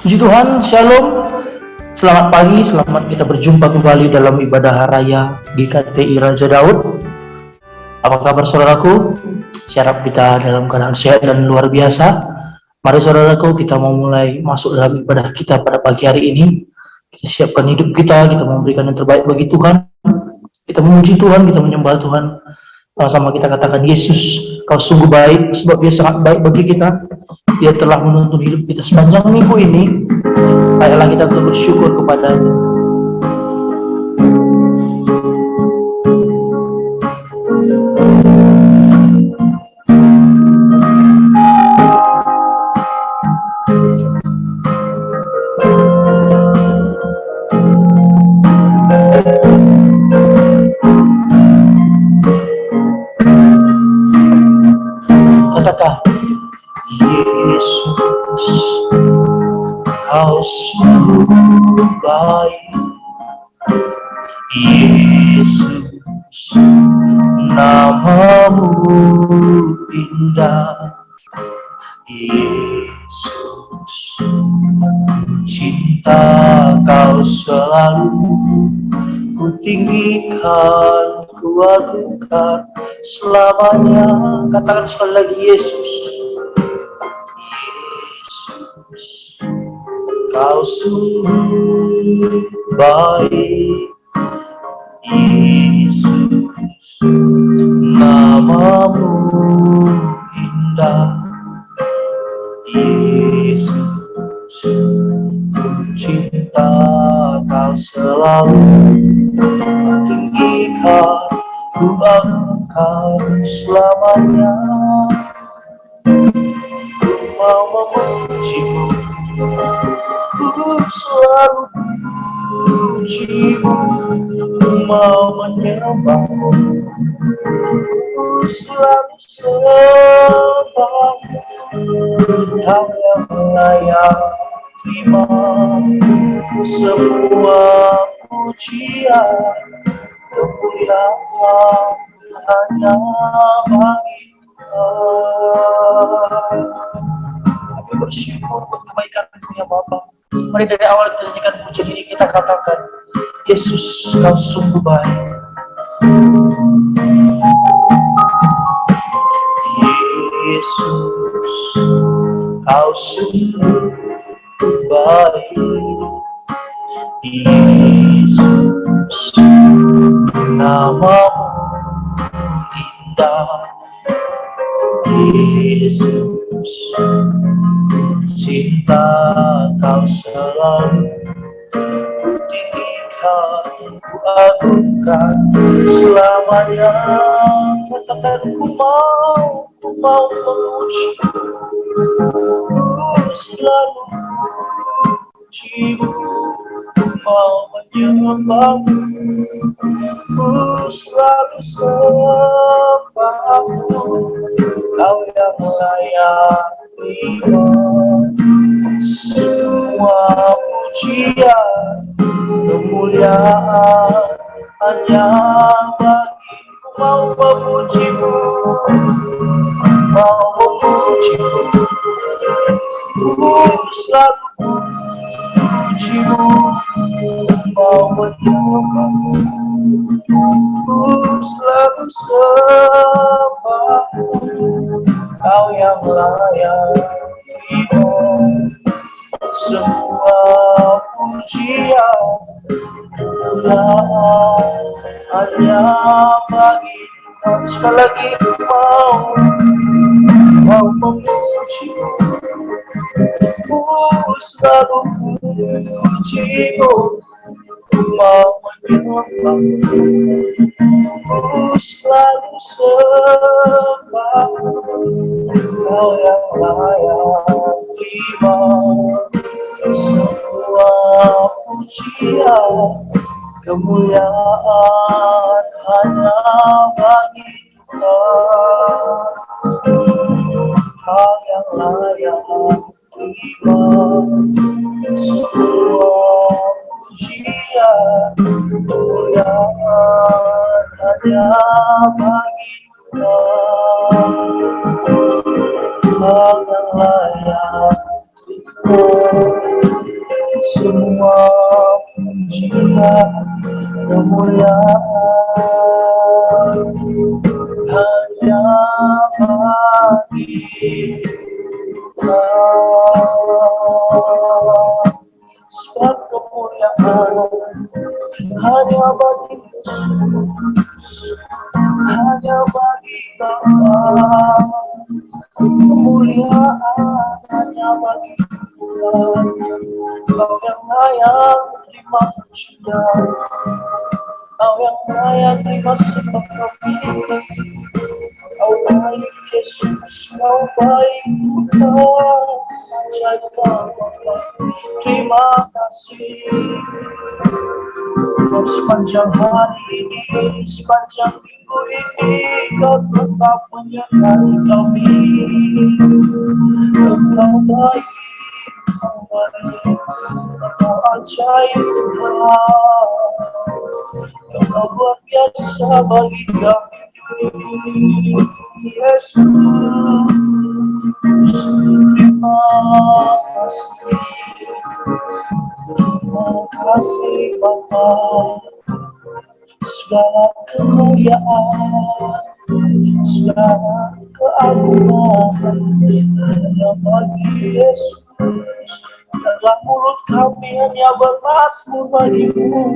Puji Tuhan, Shalom. Selamat pagi, selamat kita berjumpa kembali dalam ibadah raya GKTI Raja Daud. Apa kabar saudaraku? Saya harap kita dalam keadaan sehat dan luar biasa. Mari saudaraku, kita mau mulai masuk dalam ibadah kita pada pagi hari ini. Kita siapkan hidup kita memberikan yang terbaik bagi Tuhan. Kita memuji Tuhan, kita menyembah Tuhan. Sama kita katakan, Yesus, Kau sungguh baik, sebab Dia sangat baik bagi kita. Dia telah menuntun hidup kita sepanjang minggu ini. Ayolah kita bersyukur kepada-Nya. Katakan, Yesus, Kau sungguh baik. Yesus, nama-Mu indah. Yesus, cinta Kau selalu ku tinggikan, ku agungkan selamanya. Katakan sekali lagi, Yesus. Yesus, Kau sungguh baik. Yesus, nama-Mu indah. Yesus, cinta Kau selalu tinggikan, ku agungkan selamanya. Ku mau memuji-Mu, ku selalu memuji-Mu, ku mau menyembah-Mu, ku selalu sembah. Kau yang layak terima semua pujian, kemuliaan hanya bagi Tuhan. Kami bersyukur untuk kebaikan-Mu ya Bapa. Mari dari awal kita nyanyikan pujian ini, kita katakan, Yesus, Kau sungguh baik. Yesus, Kau sungguh baik. Yesus, nama-Mu indah. Yesus, cinta Kau selalu ku tinggikan, ku agungkan selamanya. Katakan, ku mau memuji-Mu, ku selalu memuji-Mu, ku mau menyembah-Mu, ku selalu sembah-Mu. Kau yang layak terima semua pujian, kemuliaan hanya bagi-Mu. Mau memuji-Mu, mau memuji-Mu, ku selalu memuji-Mu, mau menyembah-Mu, ku selalu sembah. Kau yang layak terima semua pujian, kemuliaan hanya bagi Tuhan. Sekali lagi, mau memuji-Mu, ku selalu memuji-Mu, mau menyembah-Mu, ku selalu sembah. Kau yang layak terima semua pujian, kemuliaan hanya bagi Tuhan. Kau yang layak terima semua pujian, kemuliaan hanya bagi Tuhan. Kau yang layak terima kemuliaan hanya bagi sebab kemuliaan hanya bagi Yesus, hanya bagi Bapa. Kemuliaan hanya bagi Tuhan. Kau yang layak terima pujian, Kau yang layak terima sembah kami. Kau baik Yesus, Kau baik Tuhan, ajaib Bapa. Terima kasih. Dan sepanjang hari ini, sepanjang minggu ini, Kau tetap menyertai kami. Kau baik, Kau baik, Kau ajaib Tuhan. Kau luar biasa bagi kami. Yesus, terima kasih. Terima kasih Bapa. Segala kemuliaan, segala keagungan hanya bagi Yesus. Dalam mulut kami hanya bermazmur bagimu.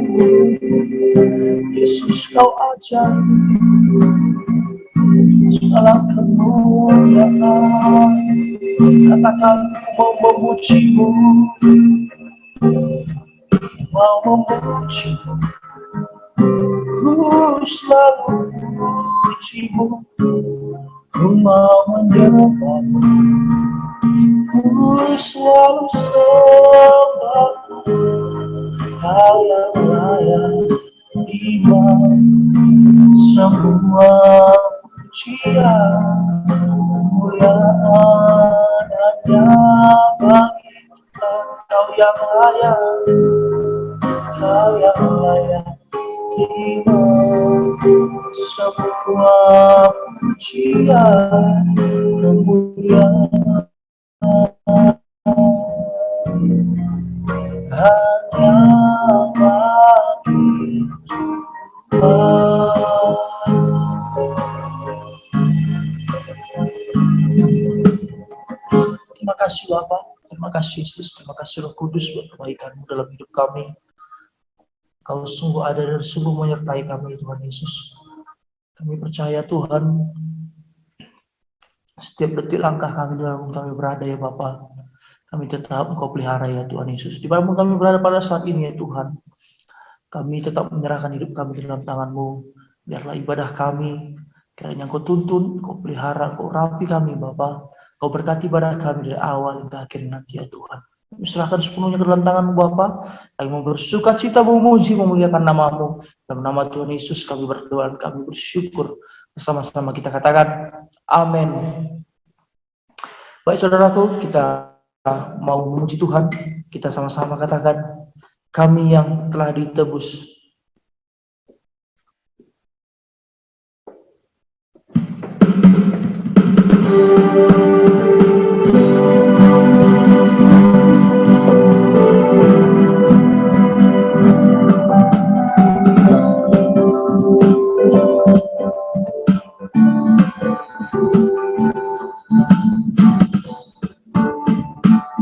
Yesus, Kau ajaib. Segala kemuliaan, katakan mau memujimu, mau memujimu. Ku selalu memujimu, ku mau menyembahmu, ku selalu sembah. Kau yang layak terima semua pujian, kemuliaan hanya bagi Tuhan. Kau yang layak, Kau yang layak terima semua pujian, kemuliaan hanya bagi Tuhan. Terima kasih Bapak, terima kasih Yesus, terima kasih Roh Kudus buat kebaikan-Mu dalam hidup kami. Kau sungguh ada dan sungguh menyertai kami Tuhan Yesus. Kami percaya Tuhan, setiap detik langkah kami dalam kami berada ya Bapa, kami tetap Engkau pelihara ya Tuhan Yesus. Di mana kami berada pada saat ini ya Tuhan, kami tetap menyerahkan hidup kami dalam tangan-Mu. Biarlah ibadah kami, kiranya Engkau tuntun, Engkau pelihara, Engkau rapi kami Bapa. Kau berkati ibadah kami dari awal hingga akhir nanti ya Tuhan. Kami serahkan sepenuhnya ke dalam tangan-Mu Bapa. Kami mau bersuka cita, memuji, memuliakan nama-Mu. Dalam nama Tuhan Yesus kami berdoa, kami bersyukur. Bersama-sama kita katakan, amin. Baik saudaraku, kita mau memuji Tuhan. Kita sama-sama katakan, kami yang telah ditebus.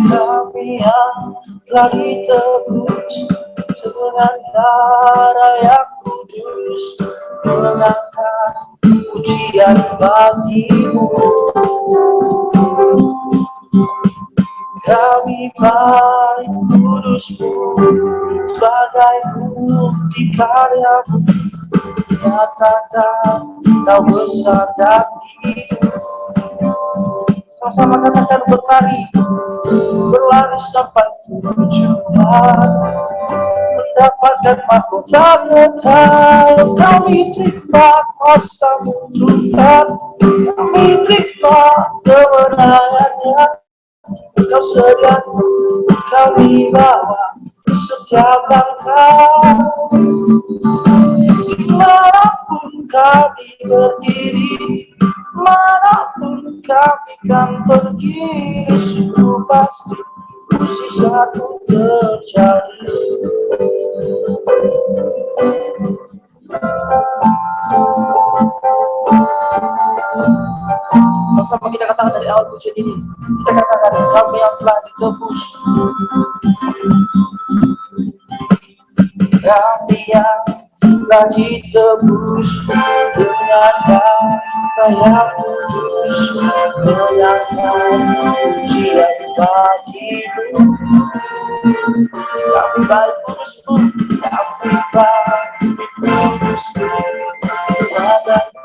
Kami yang telah ditebus dengan darah yang kudus, mengangkat pujian bagi-Mu. Kami baik kudus-Mu sebagai bukti karya-Mu. Nyatakan Kau besar dan tinggi. Sama-sama katakan berlari, berlari sampai tujuan, mendapatkan mahkota kekal. Kami terima kuasa-Mu Tuhan, kami terima kebenarannya. Kau sedia, kami bawa di setiap langkah. Dimanapun kami berdiri, manapun kami kan pergi, sungguh pasti mujizat terjadi. Sama kita katakan dari awal pujian ini, kita katakan kami yang telah ditebus, kami yang telah ditebus dengan darah yang kudus, menyatakan pujian bagimu. Kami baik kudusmu, kami baik kudusmu, padamu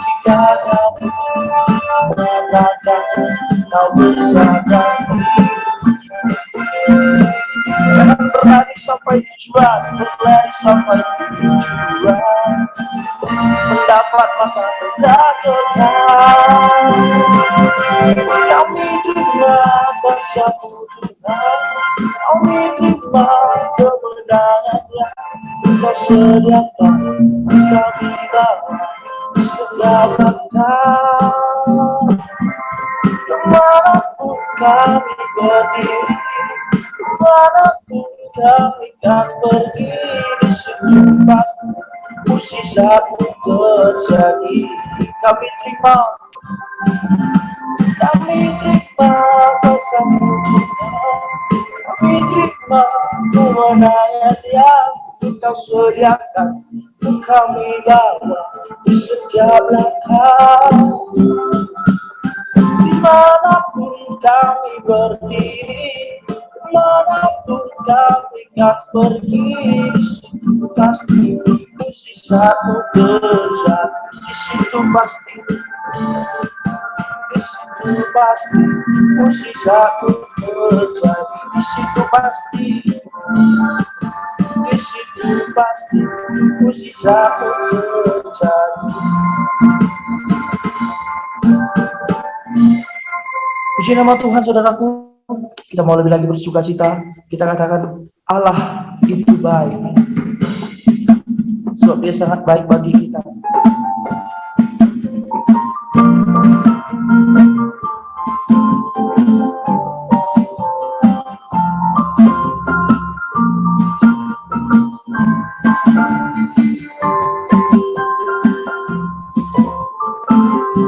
kita kami mengatakan kau bersama. Jangan berlari sampai tujuan, berlari sampai tujuan, mendapat maka berdatangan. Kami terima kasih-Mu Tuhan, kami terima kemenangan yang Engkau sediakan, kami bawa setiap langkah. Kemanapun kami berdiri, kemanapun kami kan pergi, di situ pasti mukjizat-Mu terjadi. Kami terima kasih-Mu Tuhan, kami terima kemenangan yang Engkau sediakan, kami bawa di setiap langkah. Dimanapun kami berdiri, dimanapun kami kan pergi, di situ pasti mukjizat-Mu terjadi. Di situ pasti mukjizat-Mu terjadi. Di situ pasti mukjizat-Mu terjadi. Puji nama Tuhan, saudaraku. Kita mau lebih lagi bersuka cita. Kita katakan Allah itu baik, sebab Dia sangat baik bagi kita.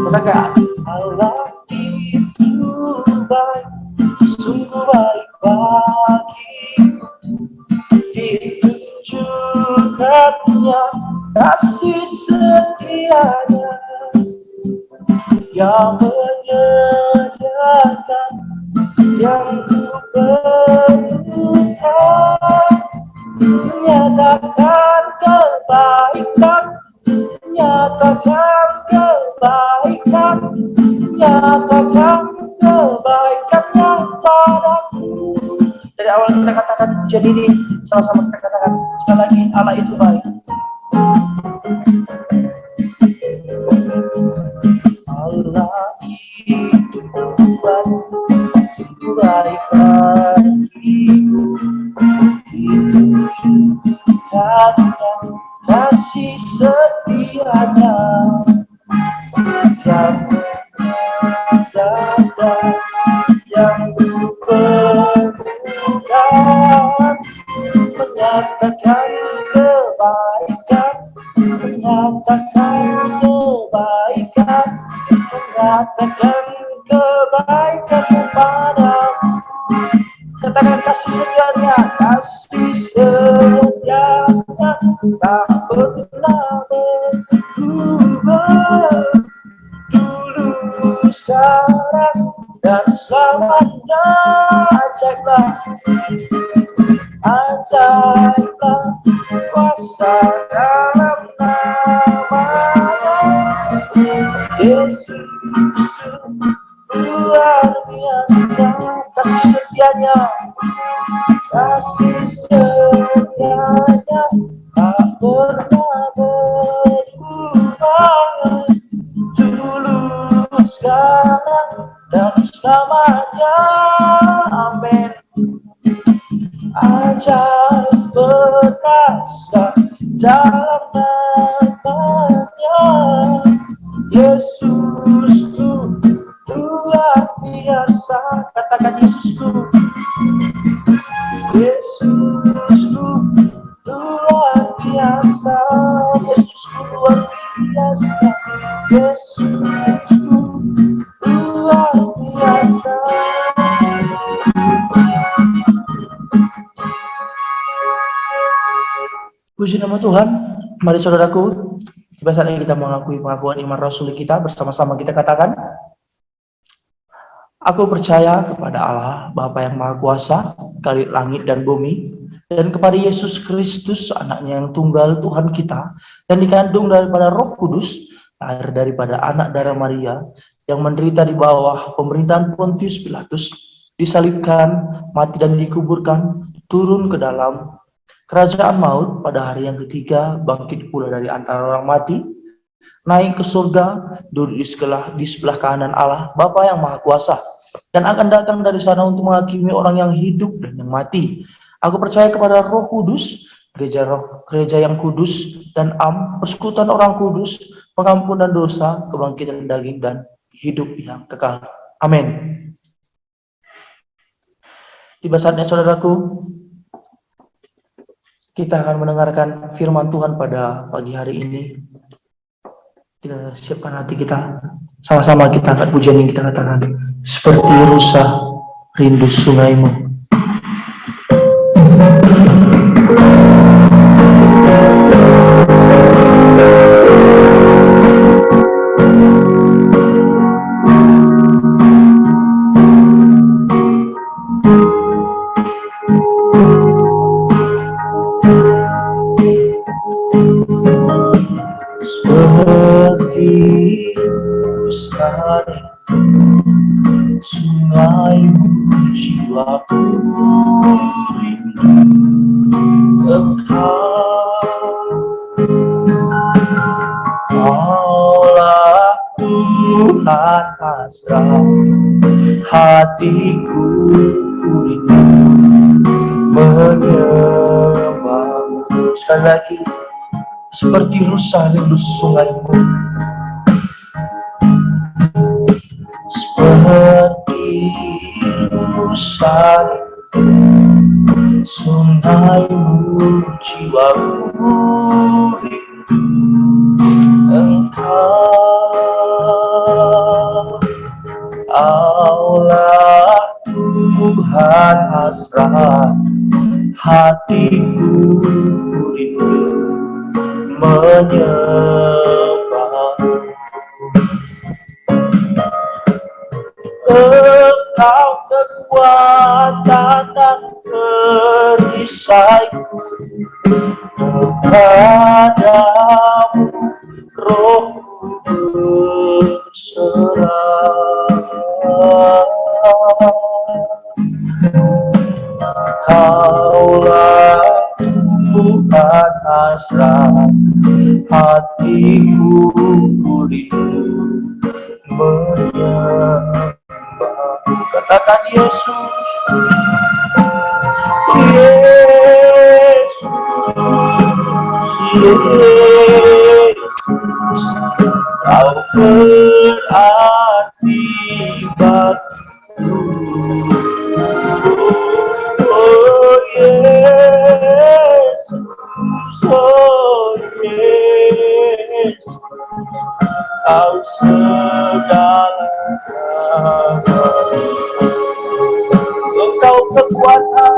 Katakan Allah baik, sungguh baik bagiku, ditunjukkannya kasih setianya yang menyediakan yang ku perlukan, menyatakan kebaikan, menyatakan kebaikan, menyatakan kebaikannya padaku. Dari awal kita katakan pujian ini, sama-sama kita katakan sekali lagi, Allah itu baik. Allah itu baik, sungguh baik bagiku, ditunjukkannya kasih setianya yang yang ku perlukan, menyatakan kebaikan, menyatakan kebaikan, menyatakan kebaikan padamu. Katakan kasih setianya tak pernah berubah, dulu, sekarang, dan selamanya. Ajaiblah kuasa dalam namanya. Yesus luar biasa, kasih setianya tak pernah berubah, dulu, sekarang, dan selamanya. Amin. Ajaib perkasa dalam namanya. Yesusku luar biasa. Katakan Yesusku. Yesusku luar biasa. Yesusku luar biasa, Yesusku luar biasa. Puji nama Tuhan. Mari saudaraku, tiba saatnya kita mengakui pengakuan iman Rasul kita. Bersama-sama kita katakan, aku percaya kepada Allah, Bapa yang Maha Kuasa, Khalik langit dan bumi, dan kepada Yesus Kristus, anaknya yang tunggal Tuhan kita, dan dikandung daripada Roh Kudus, lahir daripada anak darah Maria, yang menderita di bawah pemerintahan Pontius Pilatus, disalibkan, mati dan dikuburkan, turun ke dalam kerajaan maut, pada hari yang ketiga bangkit pula dari antara orang mati, naik ke surga, duduk di sebelah kanan Allah, Bapa yang Maha Kuasa, dan akan datang dari sana untuk menghakimi orang yang hidup dan yang mati. Aku percaya kepada Roh Kudus, gereja yang kudus dan persekutuan orang kudus, pengampunan dosa, kebangkitan daging, dan hidup yang kekal. Amin. Tiba saatnya saudaraku, kita akan mendengarkan firman Tuhan pada pagi hari ini. Kita siapkan hati kita, sama-sama kita angkat pujian yang kita katakan, seperti rusa rindu sungaimu. Hatiku rindu menyembahmu. Sekali lagi, seperti rusa rindu sungaimu, seperti rusa rindu sungaimu, jiwaku rindu engkau. Allah Tuhan hasrat, hatiku rindu menyembah. Engkau kekuatan dan perisaiku, kepadamu rohku berserah. Kaulah Tuhan hasrat, hatiku rindu menyembah. Katakan Yesus, Yesus, Yesus, Kau berarti bagiku. Oh Yesus, oh Yesus, Kau segalanya. Engkau kekuatan,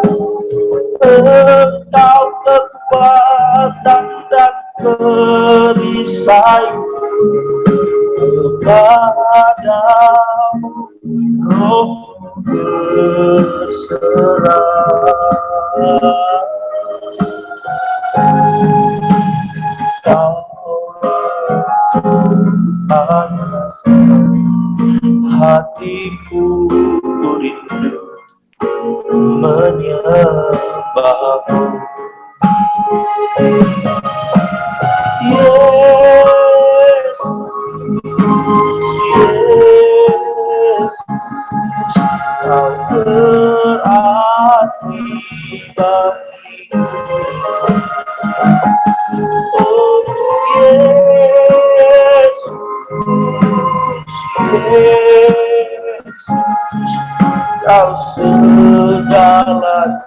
Engkau kekuatan dan perisaiku, kepadamu roh berserah. Hatiku rindu menyembahmu. Yesus, Yesus, Kau berarti bagiku. Oh Yesus, Yesus, Kau segalanya.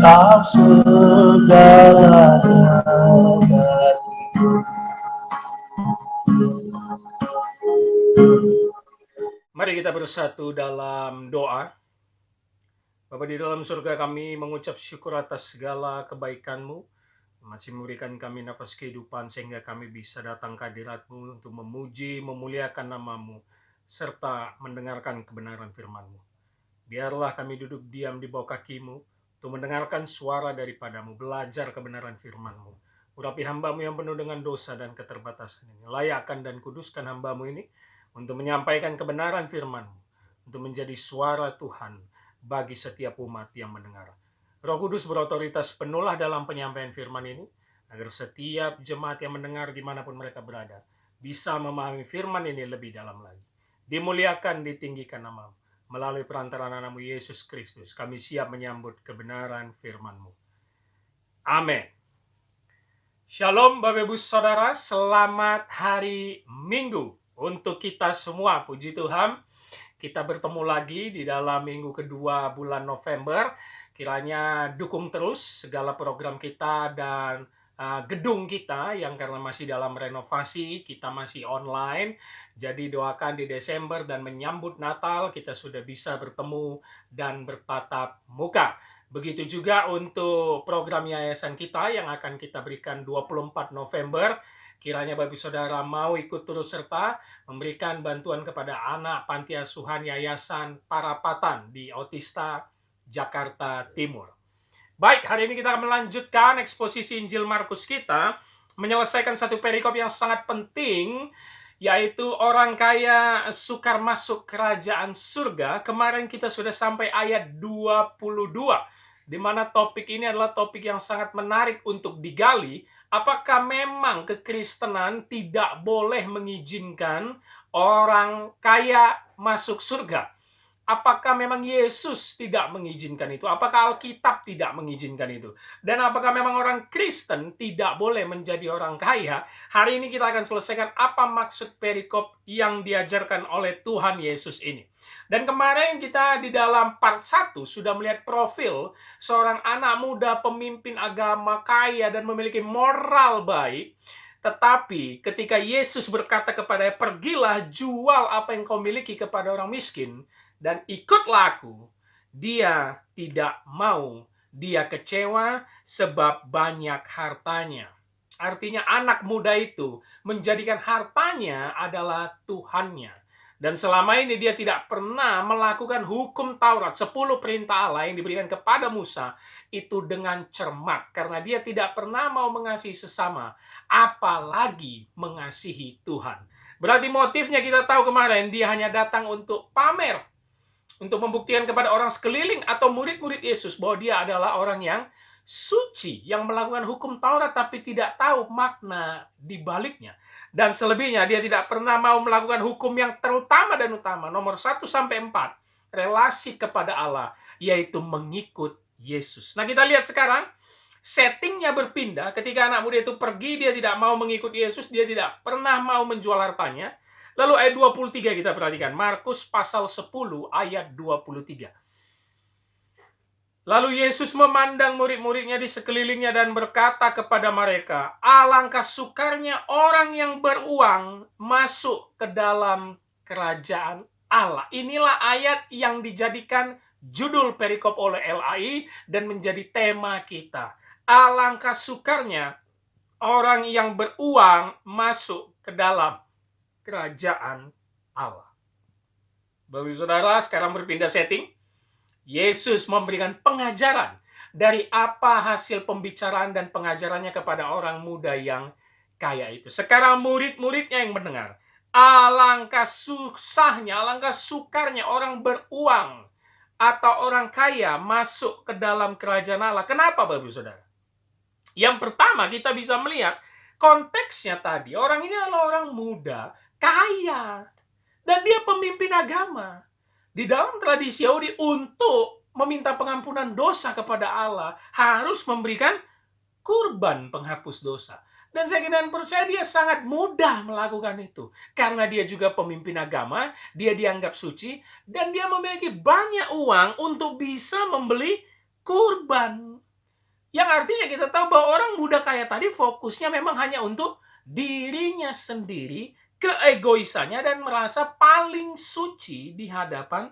engkau segalanya bagiku. Mari kita bersatu dalam doa. Bapa di dalam surga, kami mengucap syukur atas segala kebaikan-Mu, masih memberikan kami nafas kehidupan sehingga kami bisa datang ke hadirat-Mu untuk memuji, memuliakan nama-Mu, serta mendengarkan kebenaran firman-Mu. Biarlah kami duduk diam di bawah kaki-Mu untuk mendengarkan suara daripada-Mu, belajar kebenaran firman-Mu. Urapi hamba-Mu yang penuh dengan dosa dan keterbatasan ini. Layakkan dan kuduskan hamba-Mu ini untuk menyampaikan kebenaran firman-Mu, untuk menjadi suara Tuhan bagi setiap umat yang mendengar. Roh Kudus berotoritas penuhlah dalam penyampaian firman ini, agar setiap jemaat yang mendengar dimanapun mereka berada, bisa memahami firman ini lebih dalam lagi. Dimuliakan, ditinggikan nama-Mu. Melalui perantaraan nama Yesus Kristus, kami siap menyambut kebenaran firman-Mu. Amin. Shalom Bapak Ibu Saudara, selamat hari Minggu untuk kita semua. Puji Tuhan, kita bertemu lagi di dalam minggu kedua bulan November. Kiranya dukung terus segala program kita dan gedung kita yang karena masih dalam renovasi, kita masih online. Jadi doakan di Desember dan menyambut Natal kita sudah bisa bertemu dan bertatap muka. Begitu juga untuk program yayasan kita yang akan kita berikan 24 November. Kiranya bagi saudara mau ikut turut serta memberikan bantuan kepada anak panti asuhan Yayasan Parapatan di Otista, Jakarta Timur. Baik, hari ini kita akan melanjutkan eksposisi Injil Markus kita, menyelesaikan satu perikop yang sangat penting, yaitu orang kaya sukar masuk kerajaan surga. Kemarin kita sudah sampai ayat 22, di mana topik ini adalah topik yang sangat menarik untuk digali. Apakah memang kekristenan tidak boleh mengizinkan orang kaya masuk surga? Apakah memang Yesus tidak mengizinkan itu? Apakah Alkitab tidak mengizinkan itu? Dan apakah memang orang Kristen tidak boleh menjadi orang kaya? Hari ini kita akan selesaikan apa maksud perikop yang diajarkan oleh Tuhan Yesus ini. Dan kemarin kita di dalam part 1 sudah melihat profil seorang anak muda pemimpin agama kaya dan memiliki moral baik. Tetapi ketika Yesus berkata kepadanya, pergilah jual apa yang kau miliki kepada orang miskin dan ikutlah aku, dia tidak mau. Dia kecewa sebab banyak hartanya. Artinya anak muda itu menjadikan hartanya adalah Tuhannya. Dan selama ini dia tidak pernah melakukan hukum Taurat, 10 perintah Allah yang diberikan kepada Musa, itu dengan cermat. Karena dia tidak pernah mau mengasihi sesama, apalagi mengasihi Tuhan. Berarti motifnya kita tahu kemarin, dia hanya datang untuk pamer, untuk membuktikan kepada orang sekeliling atau murid-murid Yesus bahwa dia adalah orang yang suci, yang melakukan hukum Taurat tapi tidak tahu makna di baliknya. Dan selebihnya dia tidak pernah mau melakukan hukum yang terutama dan utama, nomor 1 sampai 4, relasi kepada Allah, yaitu mengikut Yesus. Nah, kita lihat sekarang settingnya berpindah. Ketika anak muda itu pergi, dia tidak mau mengikut Yesus, dia tidak pernah mau menjual hartanya. Lalu ayat 23 kita perhatikan, Markus pasal 10 ayat 23. Lalu Yesus memandang murid-muridnya di sekelilingnya dan berkata kepada mereka, alangkah sukarnya orang yang beruang masuk ke dalam kerajaan Allah. Inilah ayat yang dijadikan judul perikop oleh LAI dan menjadi tema kita. Alangkah sukarnya orang yang beruang masuk ke dalam kerajaan Allah. Bapak saudara, sekarang berpindah setting. Yesus memberikan pengajaran dari apa hasil pembicaraan dan pengajarannya kepada orang muda yang kaya itu. Sekarang murid-muridnya yang mendengar. Alangkah susahnya, alangkah sukarnya orang beruang atau orang kaya masuk ke dalam kerajaan Allah. Kenapa Bapak saudara? Yang pertama kita bisa melihat konteksnya tadi. Orang ini adalah orang muda, kaya. Dan dia pemimpin agama. Di dalam tradisi Yahudi, untuk meminta pengampunan dosa kepada Allah, harus memberikan kurban penghapus dosa. Dan saya kira dan percaya dia sangat mudah melakukan itu. Karena dia juga pemimpin agama, dia dianggap suci, dan dia memiliki banyak uang untuk bisa membeli kurban. Yang artinya kita tahu bahwa orang muda kaya tadi fokusnya memang hanya untuk dirinya sendiri, keegoisannya, dan merasa paling suci di hadapan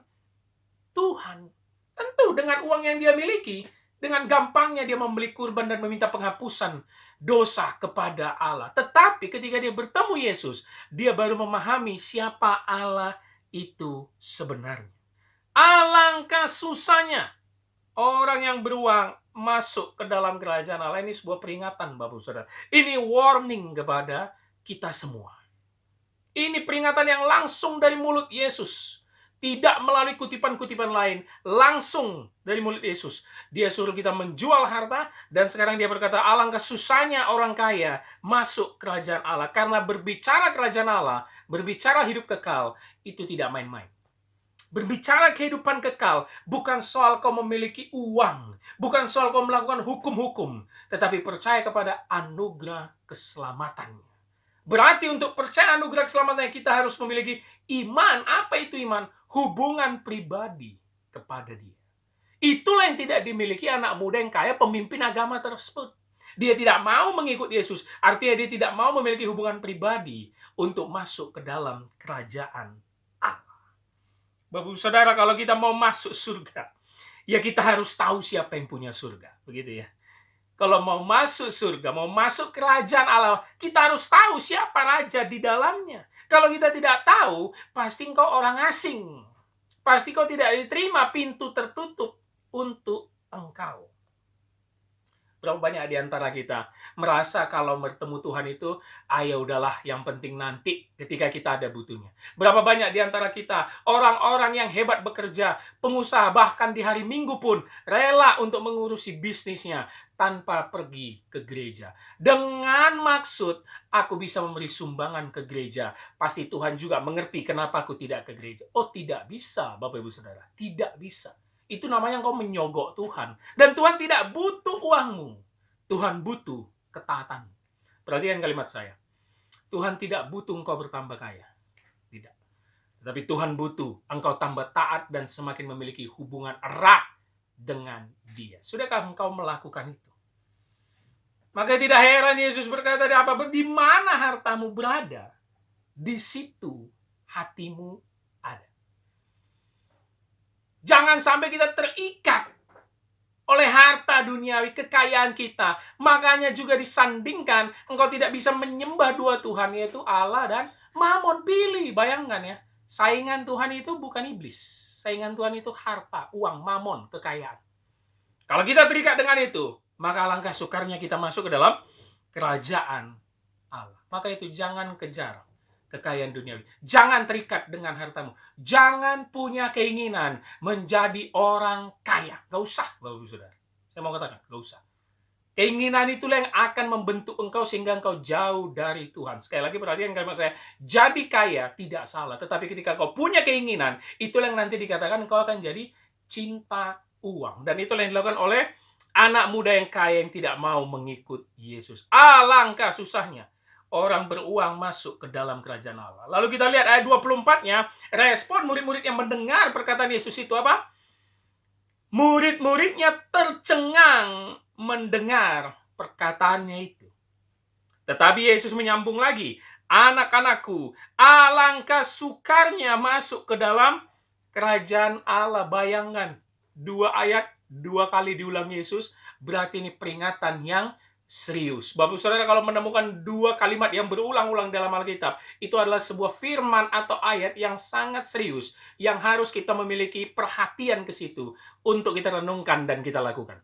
Tuhan. Tentu dengan uang yang dia miliki, dengan gampangnya dia membeli kurban dan meminta penghapusan dosa kepada Allah. Tetapi ketika dia bertemu Yesus, dia baru memahami siapa Allah itu sebenarnya. Alangkah susahnya orang yang beruang masuk ke dalam kerajaan Allah. Ini sebuah peringatan, Bapak Saudara. Ini warning kepada kita semua. Ini peringatan yang langsung dari mulut Yesus. Tidak melalui kutipan-kutipan lain. Langsung dari mulut Yesus. Dia suruh kita menjual harta. Dan sekarang dia berkata, alangkah susahnya orang kaya masuk kerajaan Allah. Karena berbicara kerajaan Allah, berbicara hidup kekal, itu tidak main-main. Berbicara kehidupan kekal bukan soal kau memiliki uang, bukan soal kau melakukan hukum-hukum, tetapi percaya kepada anugerah keselamatan. Berarti untuk percaya anugerah keselamatan kita harus memiliki iman. Apa itu iman? Hubungan pribadi kepada Dia. Itulah yang tidak dimiliki anak muda yang kaya, pemimpin agama tersebut. Dia tidak mau mengikut Yesus, artinya dia tidak mau memiliki hubungan pribadi untuk masuk ke dalam kerajaan Allah. Bapak Saudara, kalau kita mau masuk surga, ya kita harus tahu siapa yang punya surga, begitu ya. Kalau mau masuk surga, mau masuk kerajaan Allah, kita harus tahu siapa raja di dalamnya. Kalau kita tidak tahu, pasti engkau orang asing. Pasti kau tidak diterima, pintu tertutup untuk engkau. Berapa banyak di antara kita merasa kalau bertemu Tuhan itu, ya udahlah, yang penting nanti ketika kita ada butuhnya. Berapa banyak di antara kita orang-orang yang hebat bekerja, pengusaha, bahkan di hari Minggu pun rela untuk mengurusi bisnisnya tanpa pergi ke gereja. Dengan maksud, aku bisa memberi sumbangan ke gereja. Pasti Tuhan juga mengerti kenapa aku tidak ke gereja. Oh, tidak bisa, Bapak Ibu Saudara. Tidak bisa. Itu namanya engkau menyogok Tuhan. Dan Tuhan tidak butuh uangmu. Tuhan butuh ketaatan. Perhatikan kalimat saya. Tuhan tidak butuh engkau bertambah kaya. Tidak. Tetapi Tuhan butuh engkau tambah taat dan semakin memiliki hubungan erat dengan Dia. Sudahkah engkau melakukan itu? Maka tidak heran Yesus berkata, di mana hartamu berada, di situ hatimu ada. Jangan sampai kita terikat oleh harta duniawi, kekayaan kita. Makanya juga disandingkan, engkau tidak bisa menyembah dua Tuhan, yaitu Allah dan Mamon. Pilih, bayangkan ya. Saingan Tuhan itu bukan iblis. Saingan Tuhan itu harta, uang, mamon, kekayaan. Kalau kita terikat dengan itu, maka alangkah sukarnya kita masuk ke dalam kerajaan Allah. Maka itu jangan kejar kekayaan duniawi. Jangan terikat dengan hartamu. Jangan punya keinginan menjadi orang kaya. Gak usah, Bapak Saudara. Saya mau katakan, gak usah. Keinginan itulah yang akan membentuk engkau sehingga engkau jauh dari Tuhan. Sekali lagi perhatikan kalimat saya. Jadi kaya tidak salah. Tetapi ketika kau punya keinginan, itulah yang nanti dikatakan engkau akan jadi cinta uang. Dan itulah yang dilakukan oleh anak muda yang kaya yang tidak mau mengikut Yesus. Alangkah susahnya orang beruang masuk ke dalam kerajaan Allah. Lalu kita lihat ayat 24-nya, respon murid-murid yang mendengar perkataan Yesus itu apa? Murid-muridnya tercengang mendengar perkataannya itu. Tetapi Yesus menyambung lagi, anak-anakku, alangkah sukarnya masuk ke dalam kerajaan Allah. Bayangkan, 2 ayat, 2 kali diulang Yesus, berarti ini peringatan yang serius. Bapak Saudara, kalau menemukan 2 kalimat yang berulang-ulang dalam Alkitab, itu adalah sebuah firman atau ayat yang sangat serius, yang harus kita memiliki perhatian ke situ untuk kita renungkan dan kita lakukan.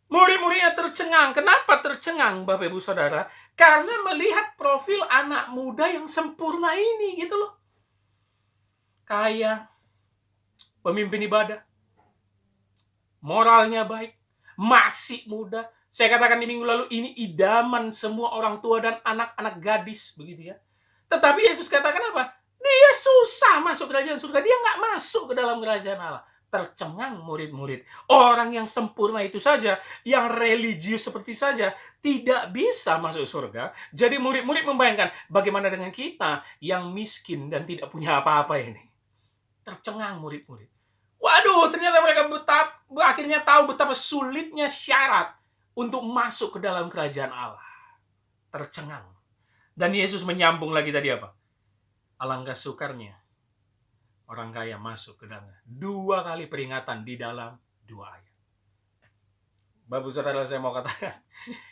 Murid-muridnya tercengang. Kenapa tercengang, Bapak Ibu Saudara? Karena melihat profil anak muda yang sempurna ini, gitu loh. Kaya, pemimpin ibadah, moralnya baik, masih muda. Saya katakan di minggu lalu, ini idaman semua orang tua dan anak-anak gadis, begitu ya. Tetapi Yesus katakan apa? Dia susah masuk kerajaan surga. Dia nggak masuk ke dalam kerajaan Allah. Tercengang murid-murid. Orang yang sempurna itu saja, yang religius seperti saja, tidak bisa masuk surga. Jadi murid-murid membayangkan, bagaimana dengan kita yang miskin dan tidak punya apa-apa ini? Tercengang murid-murid. Waduh, ternyata mereka akhirnya tahu betapa sulitnya syarat untuk masuk ke dalam kerajaan Allah. Tercengang. Dan Yesus menyambung lagi tadi apa? Alangkah sukarnya orang kaya masuk ke dalamnya. 2 kali peringatan di dalam 2 ayat. Bapak saudara, saya mau katakan,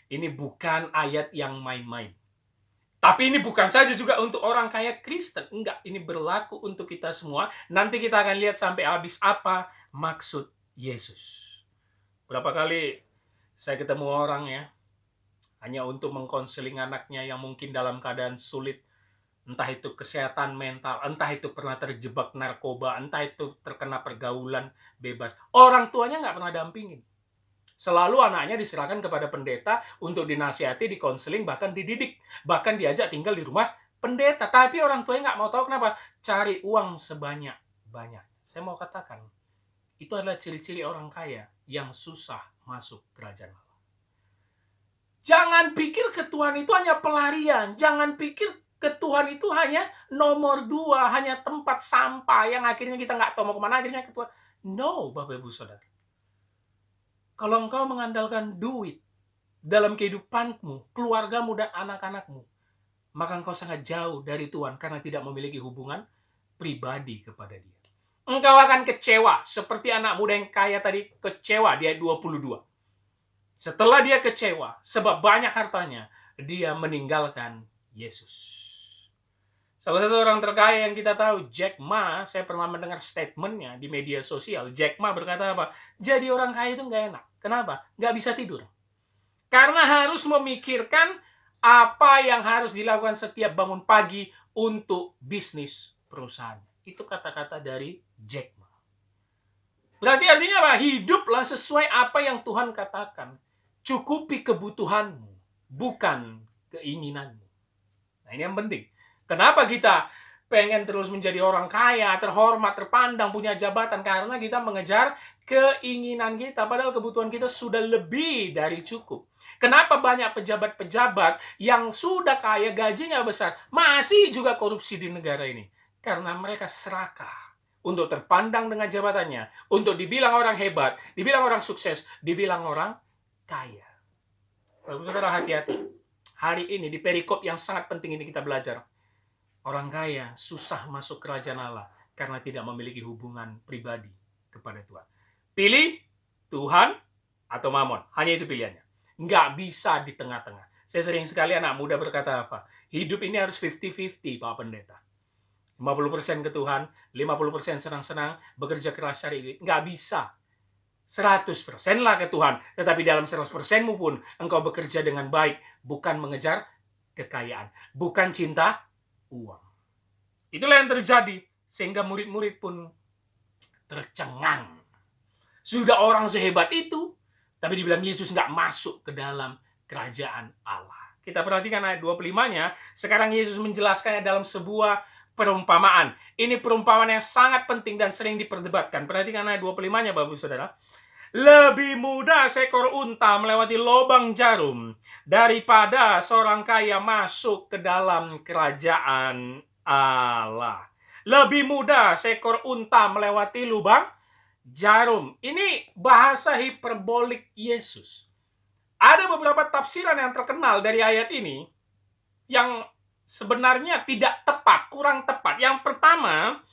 ini bukan ayat yang main-main. Tapi ini bukan saja juga untuk orang kaya Kristen. Enggak, ini berlaku untuk kita semua. Nanti kita akan lihat sampai habis apa maksud Yesus. Berapa kali saya ketemu orang ya, hanya untuk mengkonseling anaknya yang mungkin dalam keadaan sulit. Entah itu kesehatan mental, entah itu pernah terjebak narkoba, entah itu terkena pergaulan bebas. Orang tuanya nggak pernah dampingin. Selalu anaknya diserahkan kepada pendeta untuk dinasihati, dikonseling, bahkan dididik. Bahkan diajak tinggal di rumah pendeta. Tapi orang tuanya nggak mau tahu kenapa. Cari uang sebanyak-banyak. Saya mau katakan, itu adalah ciri-ciri orang kaya yang susah masuk kerajaan Allah. Jangan pikir ketuhanan itu hanya pelarian. Jangan pikir ketuhanan itu hanya nomor 2, hanya tempat sampah yang akhirnya kita nggak tahu mau kemana akhirnya ketuhanan. No, Bapak Ibu Saudara. Kalau engkau mengandalkan duit dalam kehidupanmu, keluargamu, dan anak-anakmu, maka engkau sangat jauh dari Tuhan karena tidak memiliki hubungan pribadi kepada Dia. Engkau akan kecewa seperti anak muda yang kaya tadi kecewa di ayat 22. Setelah dia kecewa sebab banyak hartanya, dia meninggalkan Yesus. Salah satu orang terkaya yang kita tahu, Jack Ma, saya pernah mendengar statementnya di media sosial. Jack Ma berkata apa? Jadi orang kaya itu nggak enak. Kenapa? Nggak bisa tidur. Karena harus memikirkan apa yang harus dilakukan setiap bangun pagi untuk bisnis perusahaan. Itu kata-kata dari Jack Ma. Berarti artinya apa? Hiduplah sesuai apa yang Tuhan katakan. Cukupi kebutuhanmu, bukan keinginanmu. Nah, ini yang penting. Kenapa kita pengen terus menjadi orang kaya, terhormat, terpandang, punya jabatan? Karena kita mengejar keinginan kita, padahal kebutuhan kita sudah lebih dari cukup. Kenapa banyak pejabat-pejabat yang sudah kaya, gajinya besar, masih juga korupsi di negara ini? Karena mereka serakah untuk terpandang dengan jabatannya, untuk dibilang orang hebat, dibilang orang sukses, dibilang orang kaya. Saudara, hati-hati. Hari ini di perikop yang sangat penting ini kita belajar. Orang kaya susah masuk kerajaan Allah karena tidak memiliki hubungan pribadi kepada Tuhan. Pilih Tuhan atau Mamon. Hanya itu pilihannya. Nggak bisa di tengah-tengah. Saya sering sekali anak muda berkata apa? Hidup ini harus 50-50, Pak Pendeta. 50% ke Tuhan, 50% senang-senang, bekerja keras cari duit. Nggak bisa. 100% lah ke Tuhan. Tetapi dalam 100%mu pun engkau bekerja dengan baik. Bukan mengejar kekayaan. Bukan cinta uang. Itulah yang terjadi. Sehingga murid-murid pun tercengang. Sudah orang sehebat itu, tapi dibilang Yesus nggak masuk ke dalam kerajaan Allah. Kita perhatikan ayat 25-nya. Sekarang Yesus menjelaskannya dalam sebuah perumpamaan. Ini perumpamaan yang sangat penting dan sering diperdebatkan. Perhatikan ayat 25-nya, Bapak Saudara. Lebih mudah seekor unta melewati lubang jarum daripada seorang kaya masuk ke dalam kerajaan Allah. Lebih mudah seekor unta melewati lubang jarum. Ini bahasa hiperbolik Yesus. Ada beberapa tafsiran yang terkenal dari ayat ini yang sebenarnya tidak tepat, kurang tepat. Yang pertama,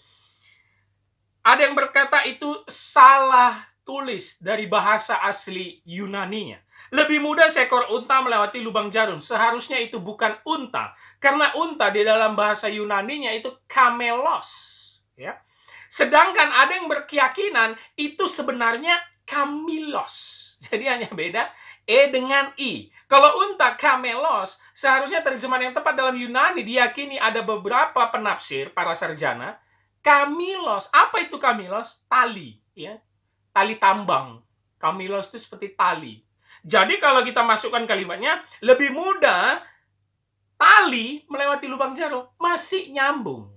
ada yang berkata itu salah tulis dari bahasa asli Yunaninya. Lebih mudah seekor unta melewati lubang jarum. Seharusnya itu bukan unta. Karena unta di dalam bahasa Yunaninya itu kamelos. Ya. Sedangkan ada yang berkeyakinan itu sebenarnya kamilos. Jadi hanya beda E dengan I. Kalau unta kamelos, seharusnya terjemahan yang tepat dalam Yunani diyakini ada beberapa penafsir, para sarjana. Kamilos, apa itu kamilos? Tali, ya. Tali tambang. Kamilos itu seperti tali. Jadi kalau kita masukkan kalimatnya, lebih mudah tali melewati lubang jarum, masih nyambung.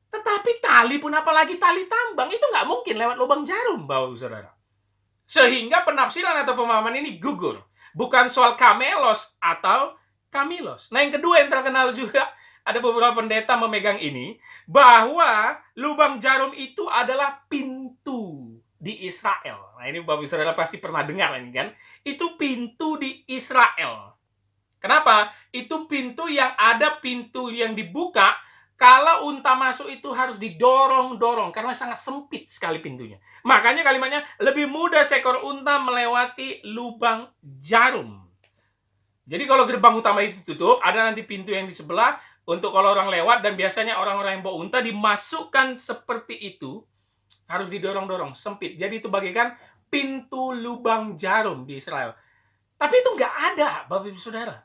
Tetapi tali pun apalagi tali tambang, itu nggak mungkin lewat lubang jarum, Bapak Saudara. Sehingga penafsiran atau pemahaman ini gugur. Bukan soal kamelos atau kamilos. Nah, yang kedua yang terkenal juga, ada beberapa pendeta memegang ini, bahwa lubang jarum itu adalah pintu di Israel. Nah, ini Bapak Saudara pasti pernah dengar ini kan. Itu pintu Israel. Kenapa? Itu pintu yang dibuka. Kalau unta masuk itu harus didorong-dorong karena sangat sempit sekali pintunya. Makanya kalimatnya lebih mudah seekor unta melewati lubang jarum. Jadi kalau gerbang utama itu tutup, ada nanti pintu yang di sebelah untuk kalau orang lewat, dan biasanya orang-orang yang bawa unta dimasukkan seperti itu, harus didorong-dorong, sempit. Jadi itu bagaikan pintu lubang jarum di Israel. Tapi itu nggak ada, Bapak Ibu Saudara.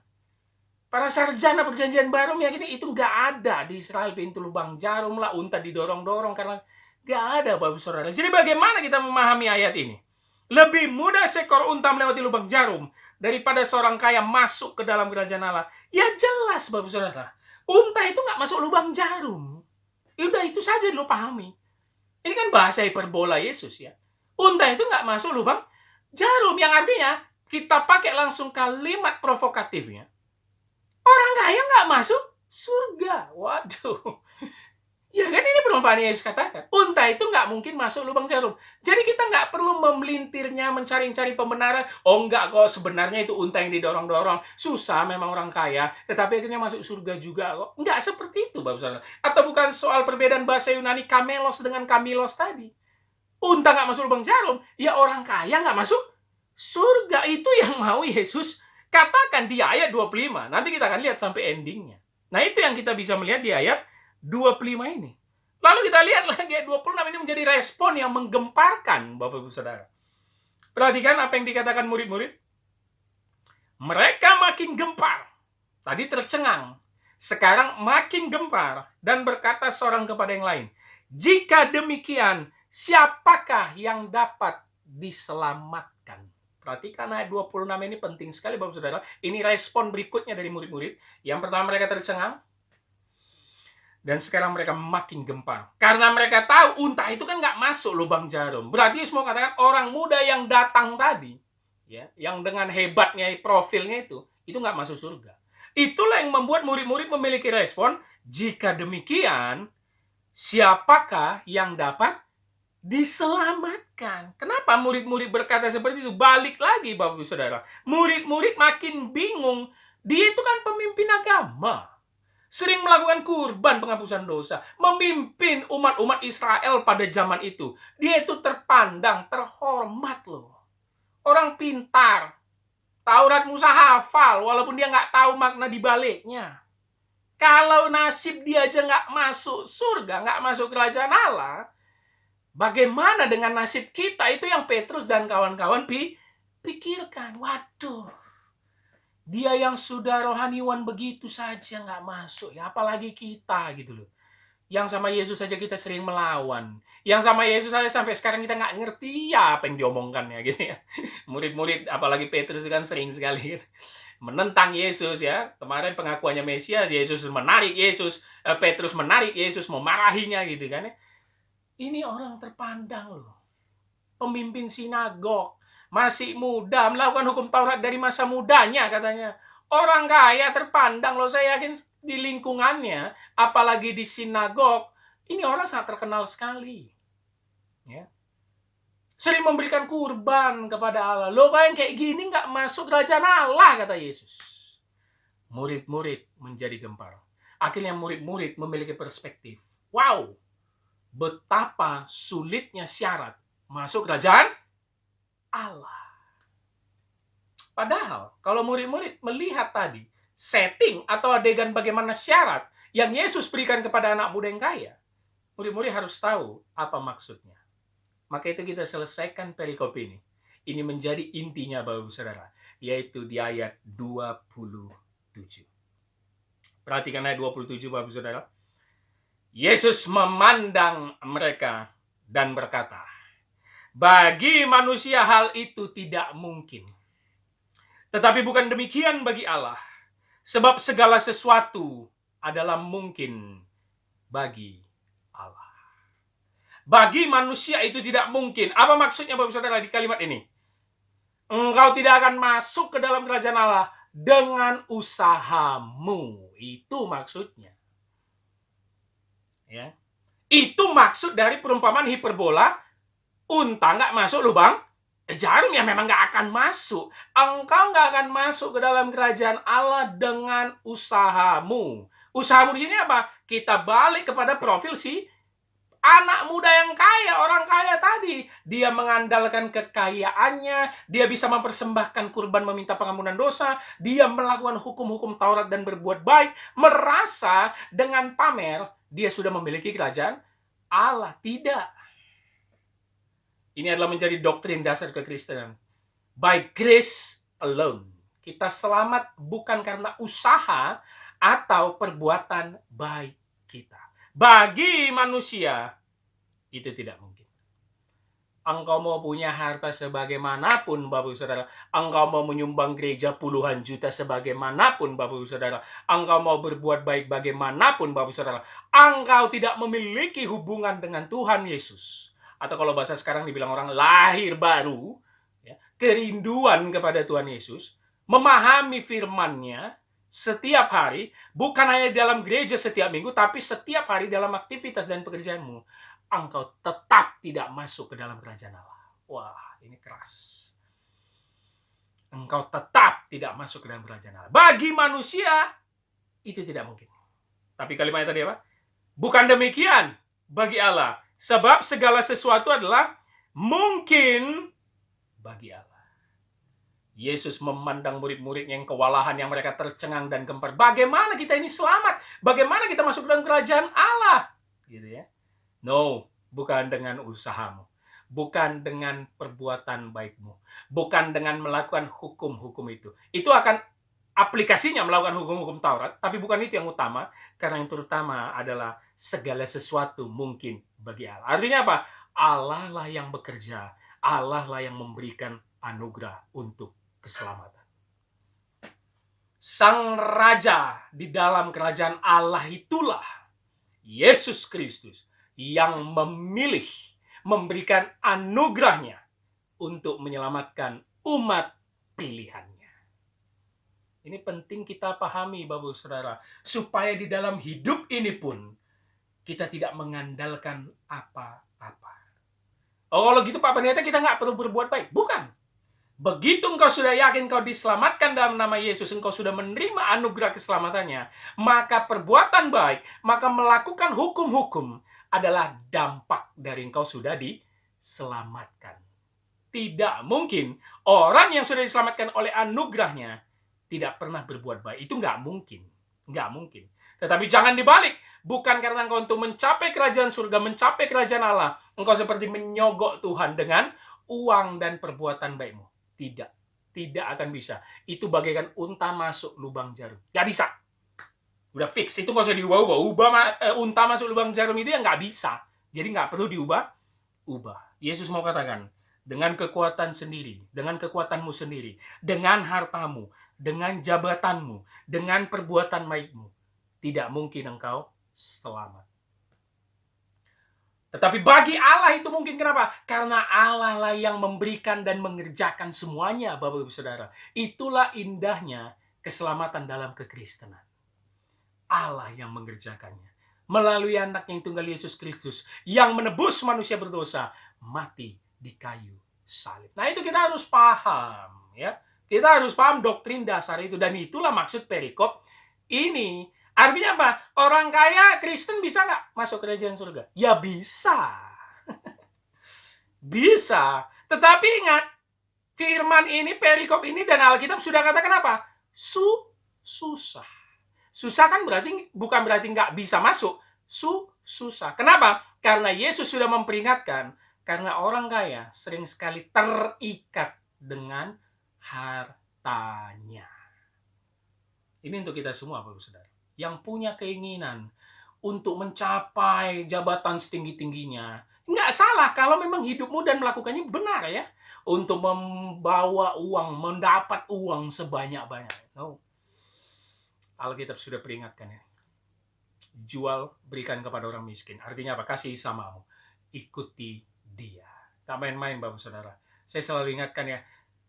Para sarjana perjanjian baru meyakini itu nggak ada di Israel pintu lubang jarum lah, unta didorong-dorong, karena nggak ada, Bapak Ibu Saudara. Jadi bagaimana kita memahami ayat ini? Lebih mudah seekor unta melewati lubang jarum daripada seorang kaya masuk ke dalam kerajaan Allah. Ya jelas, Bapak Ibu Saudara. Unta itu nggak masuk lubang jarum. Udah itu saja dulu pahami. Ini kan bahasa hiperbola Yesus ya. Unta itu nggak masuk lubang jarum, yang artinya kita pakai langsung kalimat provokatifnya. Orang kaya nggak masuk surga. Waduh. Ya kan ini perumpamaan yang Yesus katakan. Unta itu nggak mungkin masuk lubang jarum. Jadi kita nggak perlu memelintirnya, mencari-cari pembenaran. Oh enggak kok, sebenarnya itu unta yang didorong-dorong. Susah memang orang kaya, tetapi akhirnya masuk surga juga kok. Enggak seperti itu, Bapak Saudara. Atau bukan soal perbedaan bahasa Yunani kamelos dengan kamilos tadi. Unta nggak masuk lubang jarum, ya orang kaya nggak masuk surga. Itu yang mau Yesus katakan di ayat 25. Nanti kita akan lihat sampai endingnya. Nah itu yang kita bisa melihat di ayat 25 ini. Lalu kita lihat lagi ayat 26 ini menjadi respon yang menggemparkan, Bapak Ibu Saudara. Perhatikan apa yang dikatakan murid-murid. Mereka makin gempar. Tadi tercengang. Sekarang makin gempar dan berkata seorang kepada yang lain, jika demikian, siapakah yang dapat diselamatkan? Perhatikan ayat 26 ini penting sekali, Bapak Saudara. Ini respon berikutnya dari murid-murid. Yang pertama mereka tercengang. Dan sekarang mereka makin gempar. Karena mereka tahu unta itu kan nggak masuk lubang jarum. Berarti semua katakan orang muda yang datang tadi, ya, yang dengan hebatnya profilnya itu nggak masuk surga. Itulah yang membuat murid-murid memiliki respon, jika demikian, siapakah yang dapat diselamatkan? Kenapa murid-murid berkata seperti itu? Balik lagi, Bapak Ibu Saudara. Murid-murid makin bingung. Dia itu kan pemimpin agama. Sering melakukan kurban penghapusan dosa. Memimpin umat-umat Israel pada zaman itu. Dia itu terpandang, terhormat loh. Orang pintar. Taurat Musa hafal, walaupun dia nggak tahu makna di baliknya. Kalau nasib dia aja nggak masuk surga, nggak masuk kerajaan Allah, bagaimana dengan nasib kita? Itu yang Petrus dan kawan-kawan pikirkan. Waduh, dia yang sudah rohaniwan begitu saja nggak masuk, ya apalagi kita gitu loh. Yang sama Yesus saja kita sering melawan. Yang sama Yesus saja sampai sekarang kita nggak ngerti ya apa yang diomongkannya gitu ya. Murid-murid, apalagi Petrus kan sering sekali menentang Yesus ya. Kemarin pengakuannya Mesias, Petrus menarik Yesus, memarahinya gitu kan ya. Ini orang terpandang loh. Pemimpin sinagog, masih muda, melakukan hukum Taurat dari masa mudanya katanya. Orang kaya terpandang loh, saya yakin di lingkungannya, apalagi di sinagog, ini orang sangat terkenal sekali. Ya. Sering memberikan kurban kepada Allah. Loh, kayak gini nggak masuk kerajaan Allah, kata Yesus. Murid-murid menjadi gempar. Akhirnya murid-murid memiliki perspektif. Wow, betapa sulitnya syarat masuk kerajaan Allah. Padahal kalau murid-murid melihat tadi setting atau adegan bagaimana syarat yang Yesus berikan kepada anak muda yang kaya, murid-murid harus tahu apa maksudnya. Maka itu kita selesaikan perikop ini. Ini menjadi intinya, Bapak Saudara, yaitu di ayat 27. Perhatikan ayat 27, Bapak Saudara. Yesus memandang mereka dan berkata, bagi manusia hal itu tidak mungkin. Tetapi bukan demikian bagi Allah. Sebab segala sesuatu adalah mungkin bagi Allah. Bagi manusia itu tidak mungkin. Apa maksudnya, Bapak Saudara, di kalimat ini? Engkau tidak akan masuk ke dalam kerajaan Allah dengan usahamu. Itu maksudnya. Ya. Itu maksud dari perumpamaan hiperbola. Unta nggak masuk lubang jarum ya memang nggak akan masuk. Engkau nggak akan masuk ke dalam kerajaan Allah dengan usahamu. Usahamu di sini apa? Kita balik kepada profil si anak muda yang kaya, orang kaya tadi. Dia mengandalkan kekayaannya, dia bisa mempersembahkan kurban meminta pengampunan dosa, dia melakukan hukum-hukum Taurat dan berbuat baik, merasa dengan pamer dia sudah memiliki kerajaan Allah. Tidak. Ini adalah menjadi doktrin dasar kekristenan. By grace alone. Kita selamat bukan karena usaha atau perbuatan baik kita. Bagi manusia, itu tidak mungkin. Engkau mau punya harta sebagaimanapun, Bapak Saudara. Engkau mau menyumbang gereja puluhan juta sebagaimanapun, Bapak Saudara. Engkau mau berbuat baik bagaimanapun, Bapak Saudara. Engkau tidak memiliki hubungan dengan Tuhan Yesus. Atau kalau bahasa sekarang dibilang orang lahir baru, ya, kerinduan kepada Tuhan Yesus, memahami firman-Nya setiap hari, bukan hanya dalam gereja setiap minggu, tapi setiap hari dalam aktivitas dan pekerjaanmu, engkau tetap tidak masuk ke dalam kerajaan Allah. Wah, ini keras. Engkau tetap tidak masuk ke dalam kerajaan Allah. Bagi manusia, itu tidak mungkin. Tapi kalimatnya tadi apa? Bukan demikian bagi Allah. Sebab segala sesuatu adalah mungkin bagi Allah. Yesus memandang murid-muridnya yang kewalahan, yang mereka tercengang dan gempar. Bagaimana kita ini selamat? Bagaimana kita masuk dalam kerajaan Allah? Gitu ya. No, bukan dengan usahamu. Bukan dengan perbuatan baikmu. Bukan dengan melakukan hukum-hukum itu. Itu akan aplikasinya melakukan hukum-hukum Taurat, tapi bukan itu yang utama, karena yang terutama adalah segala sesuatu mungkin bagi Allah. Artinya apa? Allah lah yang bekerja, Allah lah yang memberikan anugerah untuk keselamatan. Sang Raja di dalam kerajaan Allah itulah Yesus Kristus yang memilih, memberikan anugerahnya untuk menyelamatkan umat pilihannya. Ini penting kita pahami, Bapak Saudara, supaya di dalam hidup ini pun kita tidak mengandalkan apa-apa. Oh, kalau gitu Pak Pendeta kita nggak perlu berbuat baik. Bukan. Begitu engkau sudah yakin kau diselamatkan dalam nama Yesus, engkau sudah menerima anugerah keselamatannya, maka perbuatan baik, maka melakukan hukum-hukum adalah dampak dari engkau sudah diselamatkan. Tidak mungkin orang yang sudah diselamatkan oleh anugerahnya tidak pernah berbuat baik. Itu nggak mungkin. Nggak mungkin. Tetapi jangan dibalik. Bukan karena engkau untuk mencapai kerajaan surga, mencapai kerajaan Allah, engkau seperti menyogok Tuhan dengan uang dan perbuatan baikmu. Tidak. Tidak akan bisa. Itu bagaikan unta masuk lubang jarum. Nggak bisa. Udah fix. Itu nggak usah diubah-ubah. Unta masuk lubang jarum itu ya nggak bisa. Jadi nggak perlu diubah. Yesus mau katakan, dengan kekuatan sendiri, dengan kekuatanmu sendiri, dengan hartamu, dengan jabatanmu, dengan perbuatan baikmu, tidak mungkin engkau selamat. Tetapi bagi Allah itu mungkin. Kenapa? Karena Allah lah yang memberikan dan mengerjakan semuanya, Bapak Ibu Saudara. Itulah indahnya keselamatan dalam kekristenan. Allah yang mengerjakannya. Melalui anak yang tunggal Yesus Kristus, yang menebus manusia berdosa, mati di kayu salib. Nah, itu kita harus paham, ya. Kita harus paham doktrin dasar itu, dan itulah maksud perikop ini. Artinya apa? Orang kaya Kristen bisa nggak masuk kerajaan surga? Ya bisa. Bisa. Tetapi ingat, firman ini, perikop ini, dan Alkitab sudah katakan apa? Susah. Susah kan bukan berarti nggak bisa masuk. Susah. Kenapa? Karena Yesus sudah memperingatkan, karena orang kaya sering sekali terikat dengan hartanya. Ini untuk kita semua, Bapak Saudara, yang punya keinginan untuk mencapai jabatan setinggi-tingginya. Nggak salah kalau memang hidupmu dan melakukannya benar, ya. Untuk membawa uang, mendapat uang sebanyak-banyak. No. Alkitab sudah peringatkan, ya. Jual, berikan kepada orang miskin. Artinya apa? Kasih samamu. Ikuti dia. Tak main-main, Bapak Saudara. Saya selalu ingatkan, ya.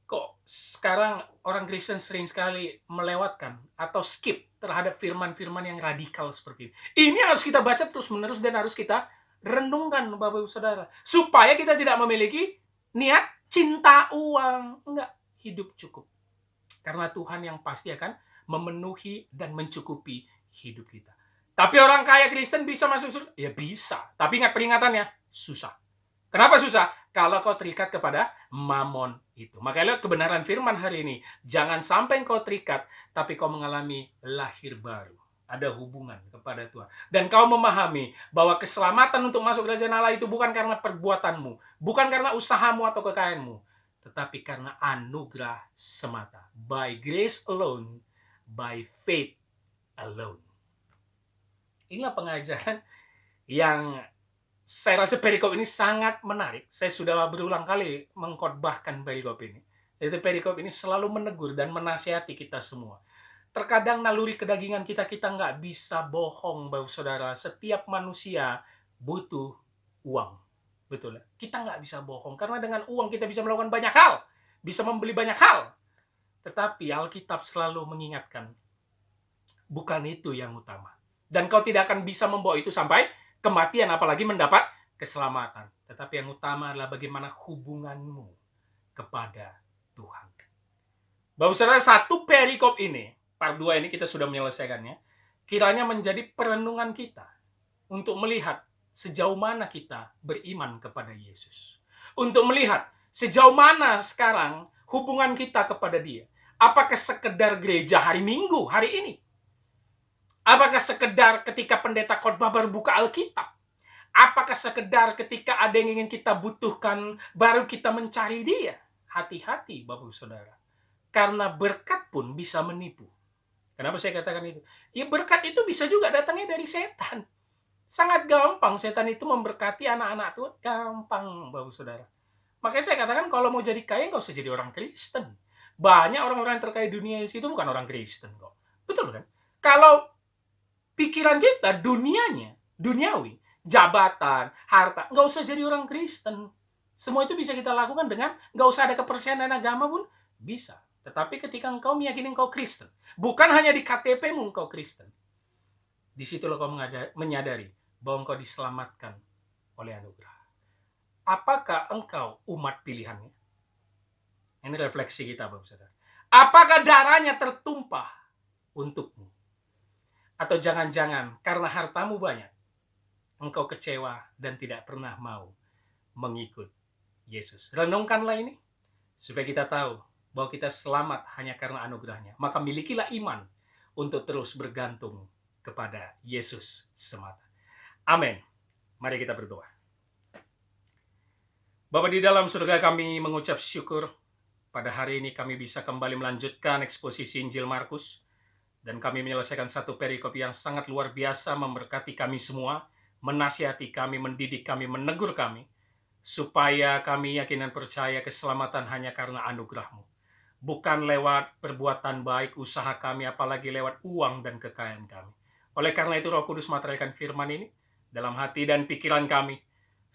Kok sekarang orang Kristen sering sekali melewatkan atau skip terhadap firman-firman yang radikal seperti ini. Ini harus kita baca terus-menerus dan harus kita renungkan, Bapak Ibu Saudara, supaya kita tidak memiliki niat cinta uang. Enggak, hidup cukup. Karena Tuhan yang pasti akan memenuhi dan mencukupi hidup kita. Tapi orang kaya Kristen bisa masuk surga? Ya bisa. Tapi ingat peringatannya, susah. Kenapa susah? Kalau kau terikat kepada mamon itu. Makanya kebenaran firman hari ini, jangan sampai kau terikat, tapi kau mengalami lahir baru. Ada hubungan kepada Tuhan. Dan kau memahami bahwa keselamatan untuk masuk kerajaan Allah itu bukan karena perbuatanmu, bukan karena usahamu atau kekayaanmu, tetapi karena anugerah semata. By grace alone, by faith alone. Inilah pengajaran yang saya rasa perikop ini sangat menarik. Saya sudah berulang kali mengkhotbahkan perikop ini. Jadi perikop ini selalu menegur dan menasihati kita semua. Terkadang naluri kedagingan kita nggak bisa bohong, Bapak Saudara. Setiap manusia butuh uang. Betul ya? Kita nggak bisa bohong. Karena dengan uang kita bisa melakukan banyak hal. Bisa membeli banyak hal. Tetapi Alkitab selalu mengingatkan, bukan itu yang utama. Dan kau tidak akan bisa membawa itu sampai kematian, apalagi mendapat keselamatan. Tetapi yang utama adalah bagaimana hubunganmu kepada Tuhan. Bapak Saudara, satu perikop ini, part 2 ini kita sudah menyelesaikannya, kiranya menjadi perenungan kita untuk melihat sejauh mana kita beriman kepada Yesus. Untuk melihat sejauh mana sekarang hubungan kita kepada Dia. Apakah sekedar gereja hari Minggu, hari ini? Apakah sekedar ketika pendeta khotbah baru buka Alkitab? Apakah sekedar ketika ada yang ingin kita butuhkan baru kita mencari Dia? Hati-hati Bapak Saudara. Karena berkat pun bisa menipu. Kenapa saya katakan itu? Ya berkat itu bisa juga datangnya dari setan. Sangat gampang setan itu memberkati anak-anak Tuhan. Gampang Bapak Saudara. Makanya saya katakan kalau mau jadi kaya nggak usah jadi orang Kristen. Banyak orang-orang yang terkaya dunia itu bukan orang Kristen kok. Betul kan? Kalau pikiran kita dunianya, duniawi, jabatan, harta, nggak usah jadi orang Kristen. Semua itu bisa kita lakukan dengan nggak usah ada kepercayaan dan agama pun bisa. Tetapi ketika engkau meyakini engkau Kristen, bukan hanya di KTP-mu engkau Kristen, di situlah kau menyadari bahwa engkau diselamatkan oleh anugerah. Apakah engkau umat pilihannya? Ini refleksi kita, Bapak Saudara. Apakah darahnya tertumpah untukmu? Atau jangan-jangan karena hartamu banyak, engkau kecewa dan tidak pernah mau mengikut Yesus. Renungkanlah ini, supaya kita tahu bahwa kita selamat hanya karena anugerahnya. Maka milikilah iman untuk terus bergantung kepada Yesus semata. Amin. Mari kita berdoa. Bapa di dalam surga, kami mengucap syukur pada hari ini kami bisa kembali melanjutkan eksposisi Injil Markus. Dan kami menyelesaikan satu perikop yang sangat luar biasa memberkati kami semua, menasihati kami, mendidik kami, menegur kami, supaya kami yakin dan percaya keselamatan hanya karena anugerah-Mu. Bukan lewat perbuatan baik, usaha kami, apalagi lewat uang dan kekayaan kami. Oleh karena itu Roh Kudus materialkan firman ini dalam hati dan pikiran kami,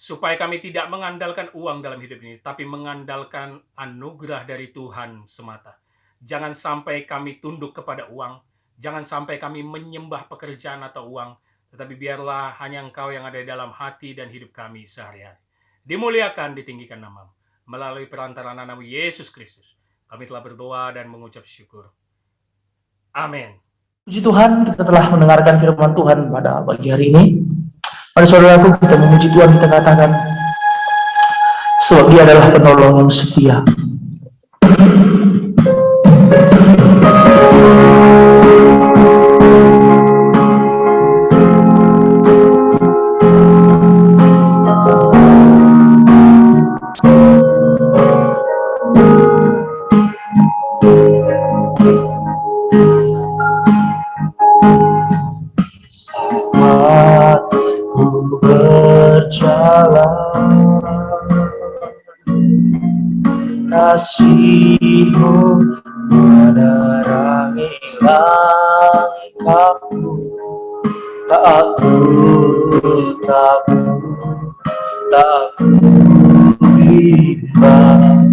supaya kami tidak mengandalkan uang dalam hidup ini, tapi mengandalkan anugerah dari Tuhan semata. Jangan sampai kami tunduk kepada uang, jangan sampai kami menyembah pekerjaan atau uang, tetapi biarlah hanya Engkau yang ada di dalam hati dan hidup kami sehari-hari. Dimuliakan, ditinggikan nama-Mu. Melalui perantaraan nama Yesus Kristus, kami telah berdoa dan mengucap syukur. Amin. Puji Tuhan, kita telah mendengarkan firman Tuhan pada pagi hari ini. Mari saudaraku, kita memuji Tuhan, kita katakan, sebab Dia adalah penolong yang setia. Kasih-Mu menerangi langkahku, tak aku bimbang,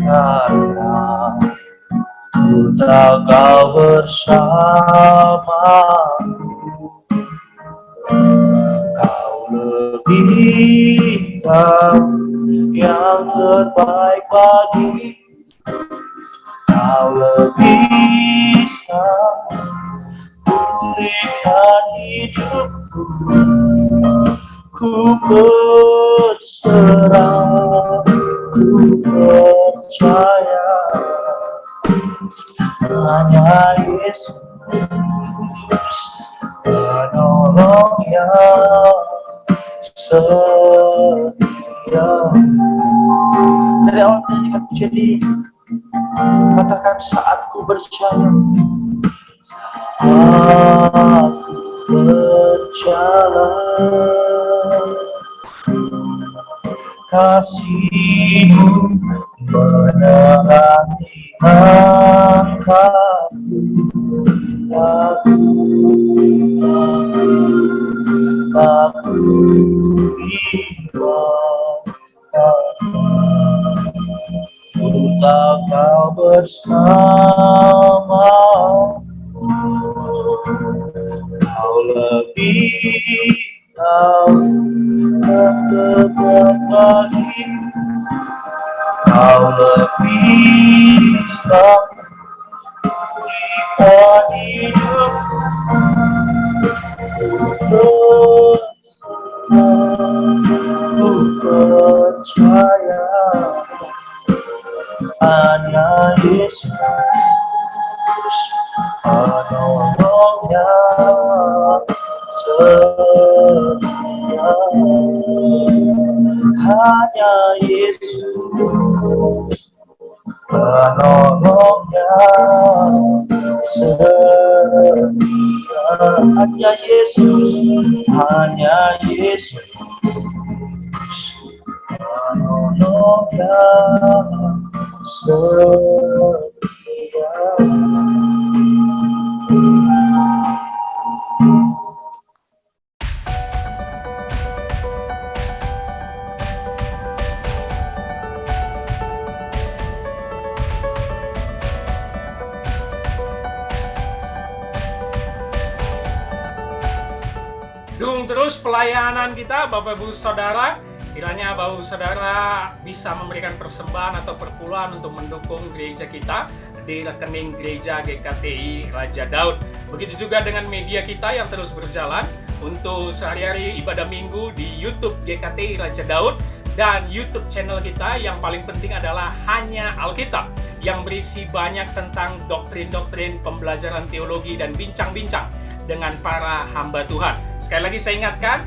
karena ku tahu Kau bersamaku. Kau lebih tahu yang yang terbaik bagi Kau lebih bisa pulihkan hidupku. Ku berserah, ku percaya hanya Yesus penolong yang setia. Dari awal nyanyikan jadi katakan saat ku berjalan, aku berjalan, kasih-Mu menerangi langkahku. Aku ibadah, untuk Kau bersama. Kau lebih tahu yang terbaik bagiku. Kau lebih tahu pulihkan hidupku. Ku percaya hanya Yesus penolong yang setia. Hanya Yesus penolong yang setia. Hanya Yesus, hanya Yesus penolong yang setia. Dukung terus pelayanan kita, Bapak Ibu Saudara. Kiranya Bapak Ibu Saudara bisa memberikan persembahan atau perpuluhan untuk mendukung gereja kita di rekening gereja GKTI Raja Daud. Begitu juga dengan media kita yang terus berjalan untuk sehari-hari ibadah minggu di YouTube GKTI Raja Daud, dan YouTube channel kita yang paling penting adalah Hanya Alkitab, yang berisi banyak tentang doktrin-doktrin, pembelajaran teologi, dan bincang-bincang dengan para hamba Tuhan. Sekali lagi saya ingatkan,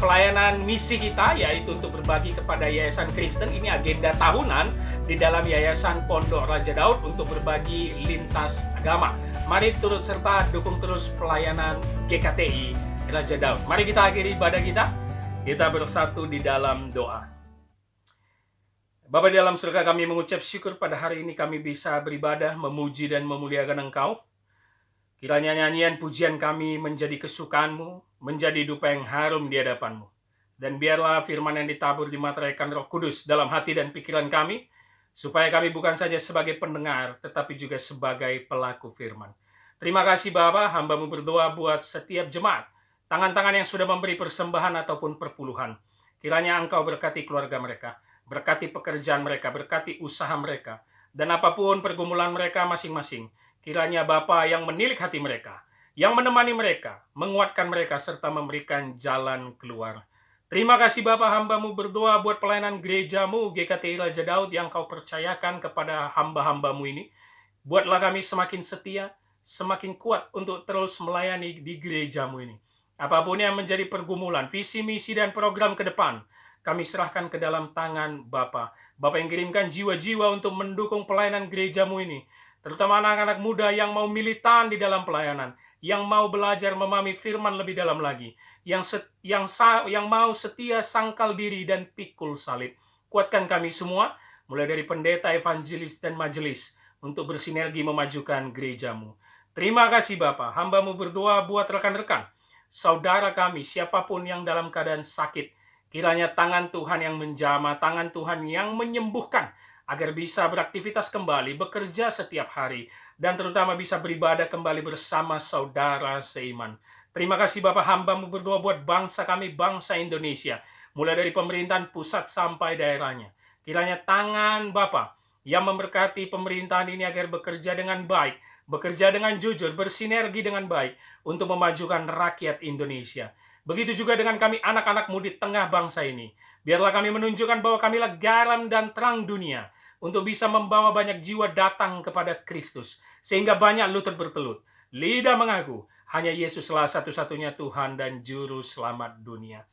pelayanan misi kita yaitu untuk berbagi kepada Yayasan Kristen. Ini agenda tahunan di dalam Yayasan Pondok Raja Daud untuk berbagi lintas agama. Mari turut serta dukung terus pelayanan GKTI Raja Daud. Mari kita akhiri ibadah kita. Kita bersatu di dalam doa. Bapa di dalam surga, kami mengucap syukur pada hari ini kami bisa beribadah, memuji dan memuliakan Engkau. Kiranya nyanyian pujian kami menjadi kesukaan-Mu, menjadi dupa yang harum di hadapan-Mu. Dan biarlah firman yang ditabur dimateraikan Roh Kudus dalam hati dan pikiran kami, supaya kami bukan saja sebagai pendengar, tetapi juga sebagai pelaku firman. Terima kasih Bapa, hamba-Mu berdoa buat setiap jemaat, tangan-tangan yang sudah memberi persembahan ataupun perpuluhan. Kiranya Engkau berkati keluarga mereka, berkati pekerjaan mereka, berkati usaha mereka, dan apapun pergumulan mereka masing-masing. Kiranya Bapa yang menilik hati mereka, yang menemani mereka, menguatkan mereka, serta memberikan jalan keluar. Terima kasih Bapa, hamba-Mu berdoa buat pelayanan gereja-Mu GKTI Raja Daud yang Kau percayakan kepada hamba-hamba-Mu ini. Buatlah kami semakin setia, semakin kuat untuk terus melayani di gereja-Mu ini. Apapun yang menjadi pergumulan, visi, misi, dan program ke depan, kami serahkan ke dalam tangan Bapa. Bapa yang kirimkan jiwa-jiwa untuk mendukung pelayanan gereja-Mu ini, terutama anak-anak muda yang mau militan di dalam pelayanan, yang mau belajar memahami firman lebih dalam lagi, yang mau setia sangkal diri dan pikul salib. Kuatkan kami semua, mulai dari pendeta, evangelis, dan majelis, untuk bersinergi memajukan gereja-Mu. Terima kasih Bapa, hamba-Mu berdoa buat rekan-rekan, saudara kami, siapapun yang dalam keadaan sakit. Kiranya tangan Tuhan yang menjamah, tangan Tuhan yang menyembuhkan, agar bisa beraktivitas kembali, bekerja setiap hari, dan terutama bisa beribadah kembali bersama saudara seiman. Terima kasih Bapak, hamba-Mu berdoa buat bangsa kami, bangsa Indonesia, mulai dari pemerintahan pusat sampai daerahnya. Kiranya tangan Bapa yang memberkati pemerintahan ini agar bekerja dengan baik, bekerja dengan jujur, bersinergi dengan baik untuk memajukan rakyat Indonesia. Begitu juga dengan kami anak-anakmu di tengah bangsa ini. Biarlah kami menunjukkan bahwa kamilah garam dan terang dunia untuk bisa membawa banyak jiwa datang kepada Kristus. Sehingga banyak lutut bertelut, lidah mengaku, hanya Yesuslah satu-satunya Tuhan dan Juru Selamat dunia.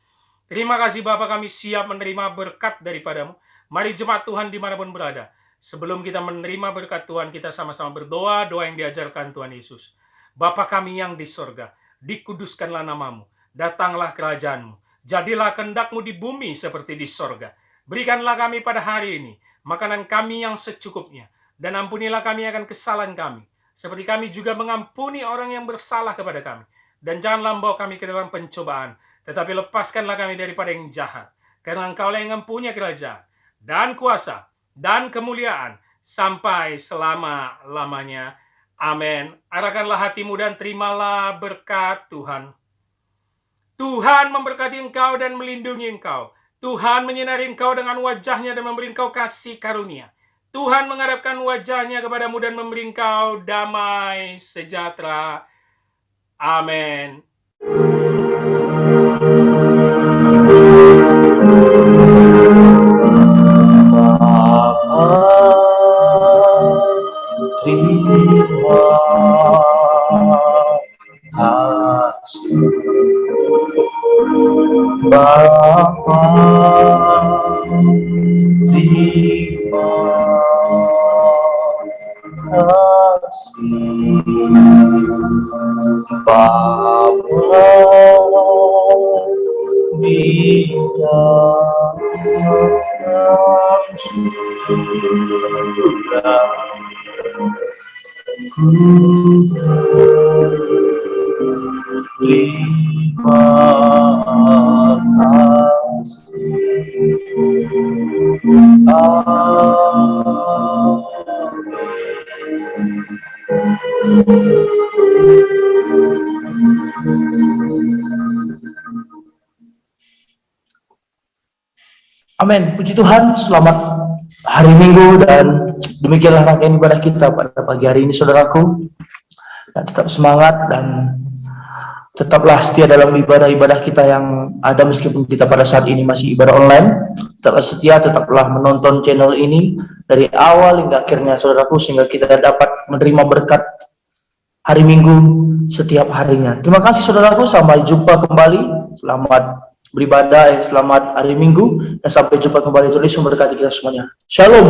Terima kasih Bapa, kami siap menerima berkat daripadamu. Mari jemaat Tuhan dimanapun berada, sebelum kita menerima berkat Tuhan, kita sama-sama berdoa, doa yang diajarkan Tuhan Yesus. Bapa kami yang di sorga, dikuduskanlah namamu, datanglah kerajaanmu, jadilah kehendakmu di bumi seperti di sorga. Berikanlah kami pada hari ini makanan kami yang secukupnya, dan ampunilah kami akan kesalahan kami, seperti kami juga mengampuni orang yang bersalah kepada kami. Dan janganlah membawa kami ke dalam pencobaan, tetapi lepaskanlah kami daripada yang jahat. Karena Engkaulah yang mempunyai kerajaan, dan kuasa, dan kemuliaan, sampai selama-lamanya. Amin. Arahkanlah hatimu dan terimalah berkat Tuhan. Tuhan memberkati engkau dan melindungi engkau. Tuhan menyinari engkau dengan wajahnya dan memberi engkau kasih karunia. Tuhan menghadapkan wajahnya kepadamu dan memberi engkau damai sejahtera. Amin. Bapa, terima kasih. Bapa, di dalam surga, ku terima Amin. Puji Tuhan, selamat hari Minggu, dan demikianlah rangkaian ibadah kita pada pagi hari ini, saudaraku. Dan tetap semangat dan tetaplah setia dalam ibadah-ibadah kita yang ada, meskipun kita pada saat ini masih ibadah online. Tetaplah setia, tetaplah menonton channel ini dari awal hingga akhirnya, saudaraku, sehingga kita dapat menerima berkat hari Minggu setiap harinya. Terima kasih, saudaraku. Sampai jumpa kembali. Selamat beribadah, selamat hari Minggu, dan sampai jumpa kembali. Tuhan Yesus memberkati kita semuanya. Shalom.